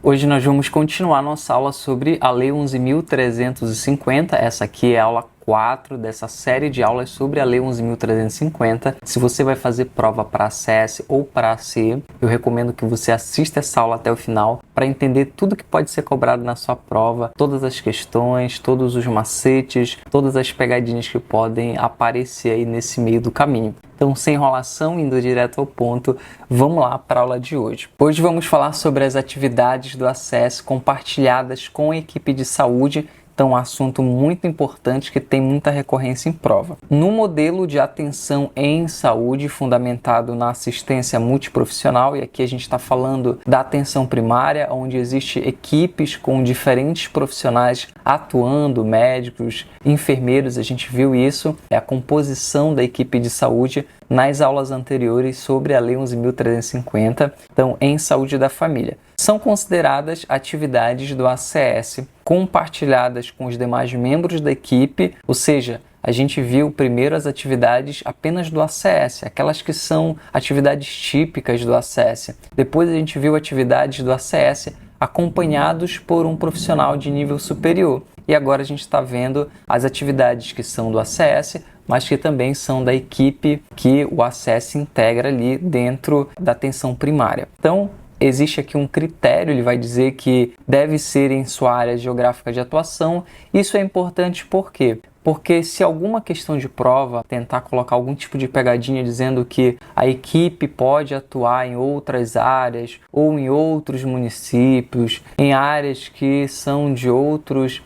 Hoje nós vamos continuar nossa aula sobre a Lei 11.350. Essa aqui é a aula 4 dessa série de aulas sobre a Lei 11.350. Se você vai fazer prova para ACS ou para AC, eu recomendo que você assista essa aula até o final para entender tudo que pode ser cobrado na sua prova, todas as questões, todos os macetes, todas as pegadinhas que podem aparecer aí nesse meio do caminho. Então, sem enrolação, indo direto ao ponto, vamos lá para a aula de hoje. Hoje vamos falar sobre as atividades do ACS compartilhadas com a equipe de saúde. Então, um assunto muito importante que tem muita recorrência em prova. No modelo de atenção em saúde, fundamentado na assistência multiprofissional, e aqui a gente está falando da atenção primária, onde existe equipes com diferentes profissionais atuando, médicos, enfermeiros, a gente viu isso, é a composição da equipe de saúde nas aulas anteriores sobre a Lei 11.350, então em saúde da família. São consideradas atividades do ACS compartilhadas com os demais membros da equipe, ou seja, a gente viu primeiro as atividades apenas do ACS, aquelas que são atividades típicas do ACS. Depois a gente viu atividades do ACS acompanhados por um profissional de nível superior. E agora a gente está vendo as atividades que são do ACS, mas que também são da equipe que o ACS integra ali dentro da atenção primária. Então, existe aqui um critério, ele vai dizer que deve ser em sua área geográfica de atuação. Isso é importante por quê? Porque se alguma questão de prova tentar colocar algum tipo de pegadinha dizendo que a equipe pode atuar em outras áreas ou em outros municípios, em áreas que são de outras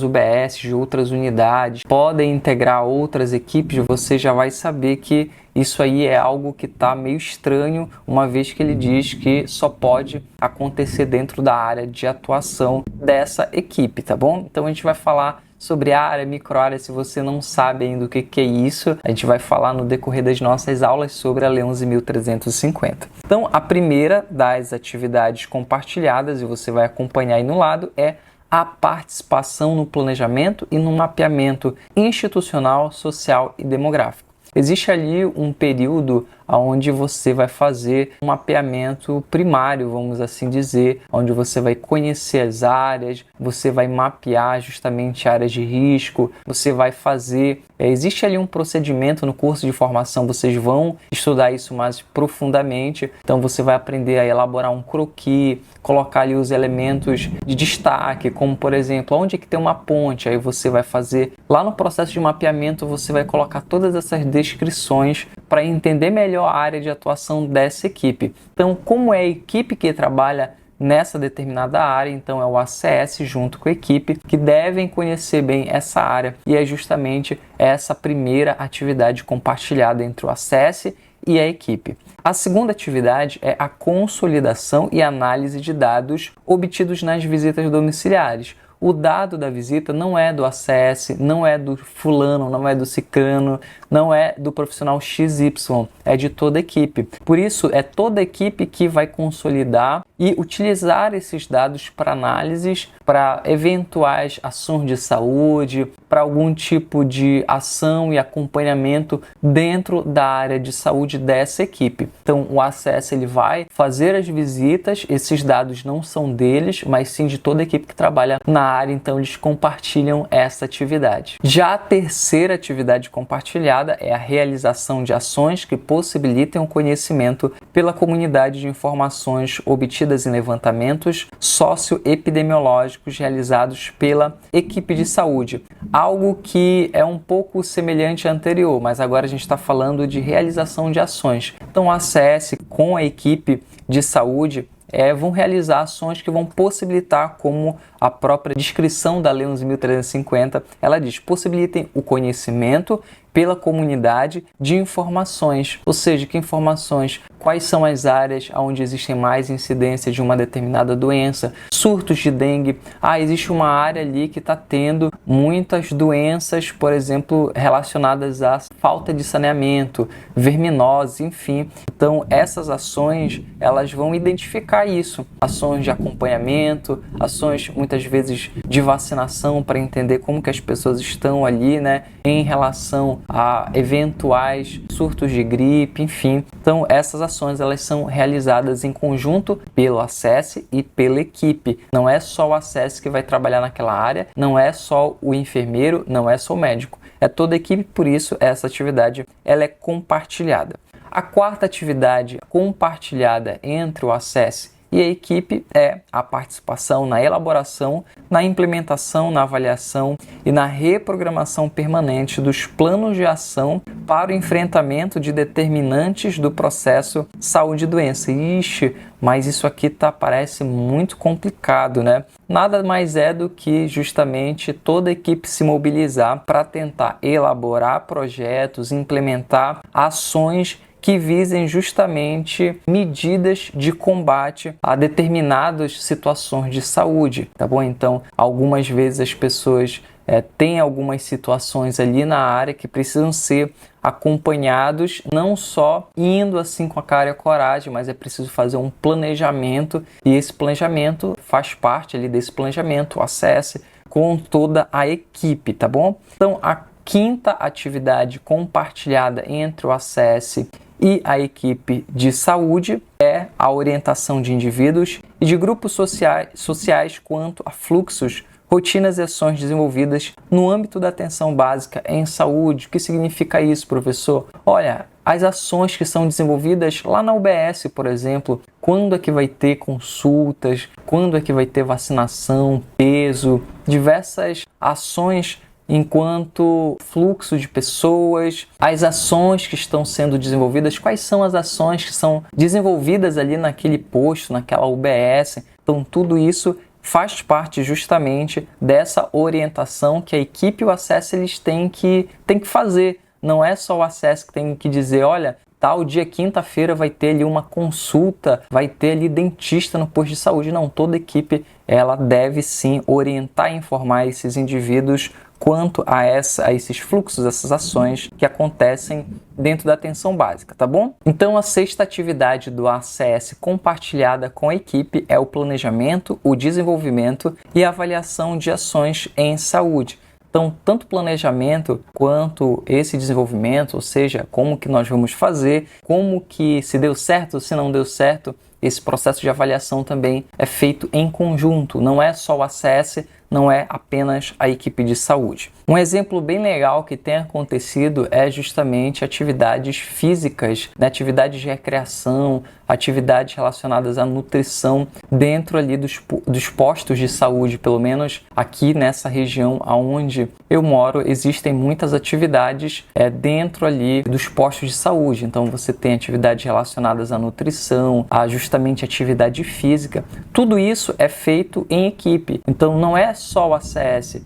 UBS, de outras unidades, podem integrar outras equipes, você já vai saber que isso aí é algo que está meio estranho, uma vez que ele diz que só pode acontecer dentro da área de atuação dessa equipe, tá bom? Então a gente vai falar sobre área, microárea. Se você não sabe ainda o que é isso, a gente vai falar no decorrer das nossas aulas sobre a Lei 11.350. Então, a primeira das atividades compartilhadas, e você vai acompanhar aí no lado, é a participação no planejamento e no mapeamento institucional, social e demográfico. Existe ali um período onde você vai fazer um mapeamento primário, vamos assim dizer, onde você vai conhecer as áreas, você vai mapear justamente áreas de risco, você vai fazer... Existe ali um procedimento no curso de formação, vocês vão estudar isso mais profundamente, então você vai aprender a elaborar um croquis, colocar ali os elementos de destaque, como por exemplo, onde é que tem uma ponte, aí você vai fazer, lá no processo de mapeamento, você vai colocar todas essas descrições para entender melhor a área de atuação dessa equipe. Então, como é a equipe que trabalha nessa determinada área, então é o ACS junto com a equipe que devem conhecer bem essa área, e é justamente essa primeira atividade compartilhada entre o ACS e a equipe. A segunda atividade é a consolidação e análise de dados obtidos nas visitas domiciliares. O dado da visita não é do ACS, não é do fulano, não é do cicrano, não é do profissional XY, é de toda a equipe. Por isso, é toda a equipe que vai consolidar e utilizar esses dados para análises, para eventuais ações de saúde, para algum tipo de ação e acompanhamento dentro da área de saúde dessa equipe. Então, o ACS ele vai fazer as visitas, esses dados não são deles, mas sim de toda a equipe que trabalha na área, então eles compartilham essa atividade. Já a terceira atividade compartilhada é a realização de ações que possibilitem o conhecimento pela comunidade de informações obtidas em levantamentos socioepidemiológicos realizados pela equipe de saúde. Algo que é um pouco semelhante à anterior, mas agora a gente está falando de realização de ações. Então, o ACS com a equipe de saúde vão realizar ações que vão possibilitar, como a própria descrição da Lei 11.350, ela diz, possibilitem o conhecimento pela comunidade de informações, ou seja, que informações, quais são as áreas onde existem mais incidência de uma determinada doença, surtos de dengue, existe uma área ali que está tendo muitas doenças, por exemplo, relacionadas à falta de saneamento, verminose, enfim. Então, essas ações, elas vão identificar isso, ações de acompanhamento, ações muitas vezes de vacinação para entender como que as pessoas estão ali, né, em relação a eventuais surtos de gripe, enfim. Então essas ações elas são realizadas em conjunto pelo ACES e pela equipe. Não é só o ACES que vai trabalhar naquela área, não é só o enfermeiro, não é só o médico. É toda a equipe, por isso essa atividade ela é compartilhada. A quarta atividade compartilhada entre o ACES e a equipe é a participação na elaboração, na implementação, na avaliação e na reprogramação permanente dos planos de ação para o enfrentamento de determinantes do processo saúde e doença. Ixi, mas isso aqui parece muito complicado, né? Nada mais é do que justamente toda a equipe se mobilizar para tentar elaborar projetos, implementar ações que visem justamente medidas de combate a determinadas situações de saúde, tá bom? Então, algumas vezes as pessoas têm algumas situações ali na área que precisam ser acompanhados, não só indo assim com a cara e a coragem, mas é preciso fazer um planejamento, e esse planejamento faz parte ali desse planejamento, o ACES, com toda a equipe, tá bom? Então, a quinta atividade compartilhada entre o ACES e a equipe de saúde é a orientação de indivíduos e de grupos sociais quanto a fluxos, rotinas e ações desenvolvidas no âmbito da atenção básica em saúde. O que significa isso, professor? Olha, as ações que são desenvolvidas lá na UBS, por exemplo, quando é que vai ter consultas, quando é que vai ter vacinação, peso, diversas ações enquanto fluxo de pessoas, as ações que estão sendo desenvolvidas, quais são as ações que são desenvolvidas ali naquele posto, naquela UBS. Então, tudo isso faz parte justamente dessa orientação que a equipe e o ACES eles têm que fazer. Não é só o ACES que tem que dizer, olha, tal dia, quinta-feira, vai ter ali uma consulta, vai ter ali dentista no posto de saúde. Não, toda equipe ela deve sim orientar e informar esses indivíduos quanto a esses fluxos, essas ações que acontecem dentro da atenção básica, tá bom? Então, a sexta atividade do ACES compartilhada com a equipe é o planejamento, o desenvolvimento e a avaliação de ações em saúde. Então, tanto planejamento quanto esse desenvolvimento, ou seja, como que nós vamos fazer, como que se deu certo, se não deu certo, esse processo de avaliação também é feito em conjunto, não é só o ACES, não é apenas a equipe de saúde. Um exemplo bem legal que tem acontecido é justamente atividades físicas, né? Atividades de recreação, atividades relacionadas à nutrição dentro ali dos postos de saúde, pelo menos aqui nessa região onde eu moro, existem muitas atividades dentro ali dos postos de saúde. Então você tem atividades relacionadas à nutrição, a justamente atividade física. Tudo isso é feito em equipe. Então não é só o ACES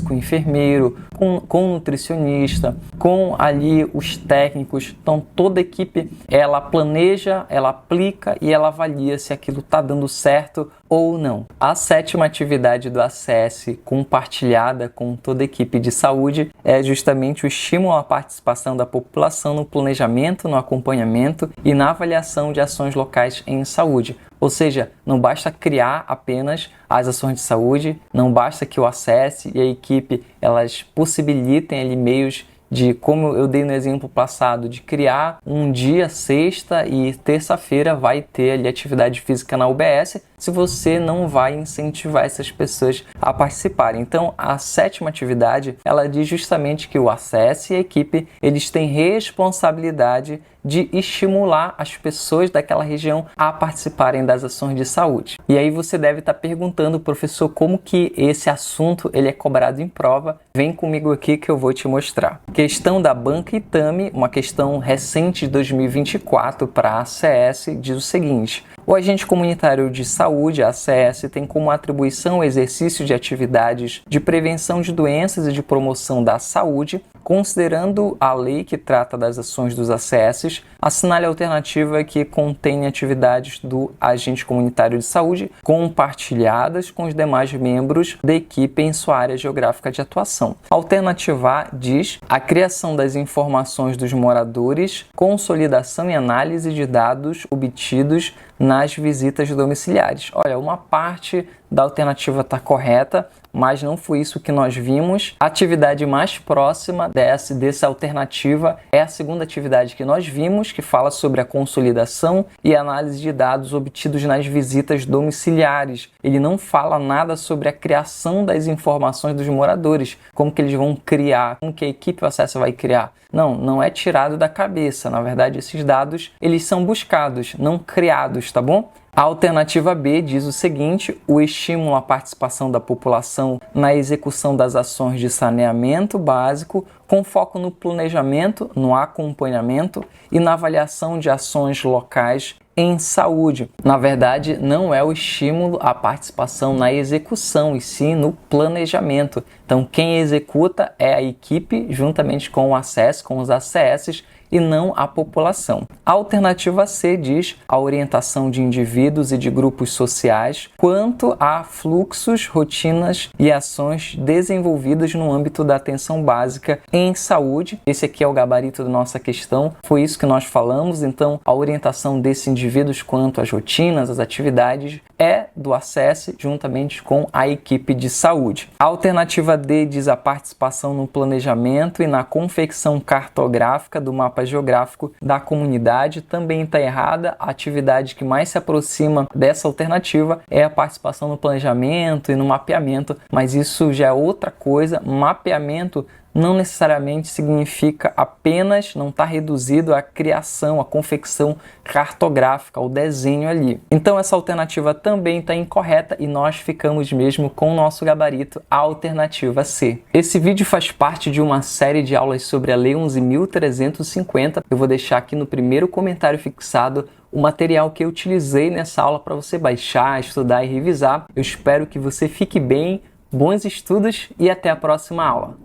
com o enfermeiro, com o nutricionista, com ali os técnicos. Então toda a equipe ela planeja, ela aplica e ela avalia se aquilo está dando certo ou não. A sétima atividade do ACES compartilhada com toda a equipe de saúde é justamente o estímulo à participação da população no planejamento, no acompanhamento e na avaliação de ações locais em saúde. Ou seja, não basta criar apenas as ações de saúde, não basta que o ACES e a equipe elas possibilitem ali meios de, como eu dei no exemplo passado, de criar um dia, sexta e terça-feira vai ter ali atividade física na UBS, se você não vai incentivar essas pessoas a participarem. Então, a sétima atividade, ela diz justamente que o ACES e a equipe, eles têm responsabilidade de estimular as pessoas daquela região a participarem das ações de saúde. E aí você deve estar perguntando, professor, como que esse assunto ele é cobrado em prova? Vem comigo aqui que eu vou te mostrar. Questão da Banca Itami, uma questão recente de 2024 para a ACES, diz o seguinte: o agente comunitário de saúde, a ACES, tem como atribuição o exercício de atividades de prevenção de doenças e de promoção da saúde, considerando a lei que trata das ações dos ACES, assinale a alternativa que contém atividades do agente comunitário de saúde compartilhadas com os demais membros da equipe em sua área geográfica de atuação. A alternativa A diz a criação das informações dos moradores, consolidação e análise de dados obtidos nas visitas domiciliares. Olha, uma parte da alternativa está correta, mas não foi isso que nós vimos. A atividade mais próxima acontece dessa alternativa é a segunda atividade que nós vimos, que fala sobre a consolidação e análise de dados obtidos nas visitas domiciliares. Ele não fala nada sobre a criação das informações dos moradores, como que eles vão criar, como que a equipe do acesso vai criar. Não é tirado da cabeça. Na verdade, esses dados, eles são buscados, não criados, tá bom? A alternativa B diz o seguinte: o estímulo à participação da população na execução das ações de saneamento básico, com foco no planejamento, no acompanhamento e na avaliação de ações locais em saúde. Na verdade, não é o estímulo à participação na execução, e sim no planejamento. Então, quem executa é a equipe, juntamente com o acesso, com os ACS, e não a população. A alternativa C diz a orientação de indivíduos e de grupos sociais quanto a fluxos, rotinas e ações desenvolvidas no âmbito da atenção básica em saúde. Esse aqui é o gabarito da nossa questão, foi isso que nós falamos. Então, a orientação desses indivíduos quanto às rotinas, às atividades, é do ACS juntamente com a equipe de saúde. A alternativa D diz a participação no planejamento e na confecção cartográfica do mapa geográfico da comunidade. Também está errada. A atividade que mais se aproxima dessa alternativa é a participação no planejamento e no mapeamento, mas isso já é outra coisa. Mapeamento não necessariamente significa apenas, não está reduzido à criação, à confecção cartográfica, ao desenho ali. Então essa alternativa também está incorreta e nós ficamos mesmo com o nosso gabarito, a alternativa C. Esse vídeo faz parte de uma série de aulas sobre a Lei 11.350. Eu vou deixar aqui no primeiro comentário fixado o material que eu utilizei nessa aula para você baixar, estudar e revisar. Eu espero que você fique bem, bons estudos e até a próxima aula.